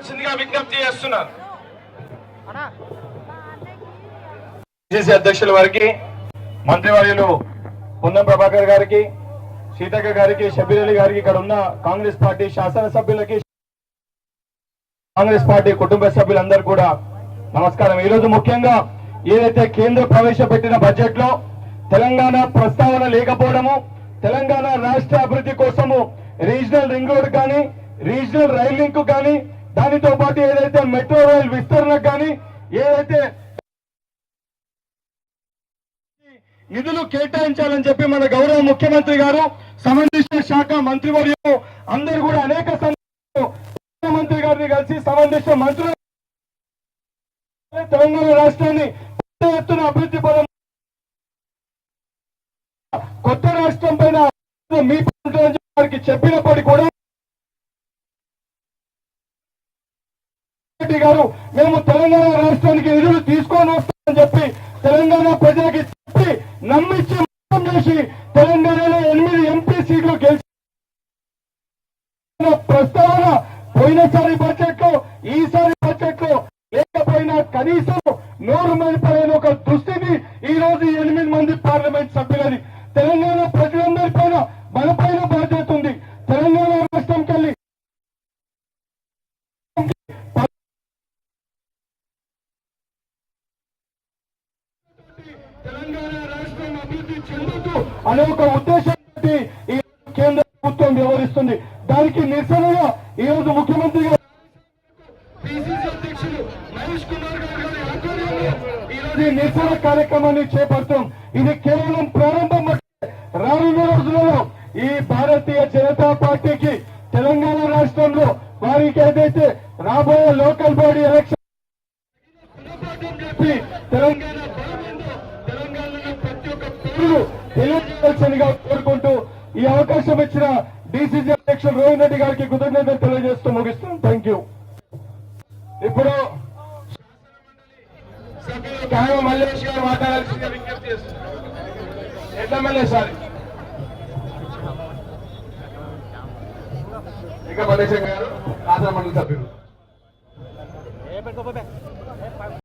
మాట్లాడాల్సిందిగా విజ్ఞప్తి చేస్తున్నాను. అధ్యక్షుల వారికి, మంత్రివర్యులు పొన్నం ప్రభాకర్ గారికి, సీతక్క గారికి, షబీర్ అలీ గారికి, ఇక్కడ ఉన్న కాంగ్రెస్ పార్టీ శాసనసభ్యులకి, కాంగ్రెస్ పార్టీ కుటుంబ సభ్యులందరూ కూడా నమస్కారం. ఈరోజు ముఖ్యంగా ఏదైతే కేంద్ర ప్రవేశపెట్టిన బడ్జెట్ లో తెలంగాణ ప్రస్తావన లేకపోవడము, తెలంగాణ రాష్ట్ర అభివృద్ధి కోసము రీజనల్ రింగ్ రోడ్ కానీ, రీజనల్ రైల్ లింక్ కానీ, దానితో పాటు ఏదైతే మెట్రో రైల్ విస్తరణ కానీ, ఏదైతే నిధులు కేటాయించాలని చెప్పి మన గౌరవ ముఖ్యమంత్రి గారు, సంబంధించిన శాఖ మంత్రివర్యులు అందరూ కూడా అనేక ముఖ్యమంత్రి గారిని కలిసి సంబంధించిన మంత్రులు తెలంగాణ రాష్ట్రాన్ని పెద్ద ఎత్తున అభివృద్ధి పదం కొత్త రాష్ట్రం పైన మీ వారికి చెప్పినప్పటికీ కూడా గారు మేము తెలంగాణ రాష్ట్రానికి నిధులు తీసుకొని వస్తామని చెప్పి తెలంగాణ ప్రజలకి చెప్పి నమ్మించి మోసం చేసి తెలంగాణలో 8 ఎంపీ సీట్లు గెలిచిన ప్రస్తావన పోయినసారి బడ్జెట్ లో, ఈసారి బడ్జెట్ లో లేకపోయినా కనీసం నోరు మెదపలేని ఒక దుస్థితి ఈ రోజు 8 మంది పార్లమెంట్ సభ్యులని. తెలంగాణ ప్రజలందరి పైన మన పైన బాధ్యత ఉంది. తెలంగాణ రాష్ట్రం కెళ్ళి తెలంగాణ రాష్ట్రం అభివృద్ధి చెందుతూ అనే ఒక ఉద్దేశంతో ఈ కేంద్ర ప్రభుత్వం వ్యవహరిస్తుంది. దానికి నిరసనగా ఈ రోజు ముఖ్యమంత్రి గారు, పిసిసి అధ్యక్షులు మహేష్ కుమార్ గారి ఆధ్వర్యంలో ఈ రోజు ఈ నిరసన కార్యక్రమాన్ని చేపడతాం. ఇది కేవలం ప్రారంభం. రానున్న రోజులలో ఈ భారతీయ జనతా పార్టీకి తెలంగాణ రాష్ట్రంలో వారికి ఏదైతే రాబోయే లోకల్ బాడీ ఎలక్షన్ చెప్పి తెలంగాణ తెలంగాణలో ప్రతి ఒక్క పౌరులు తెలియజేయాల్సిందిగా కోరుకుంటూ ఈ అవకాశం ఇచ్చిన డిసిసి అధ్యక్షులు రోహిత్ రెడ్డి గారికి కృతజ్ఞతలు తెలియజేస్తూ ముగిస్తాం. Thank you. ఇప్పుడు సభ్యులు మల్లేష్ గారు మాట్లాడాల్సిందిగా విజ్ఞప్తి చేస్తున్నారు. ఎట్లా సార్ ఇక మల్లేశం గారు ఆంధ్ర మండలి సభ్యులు.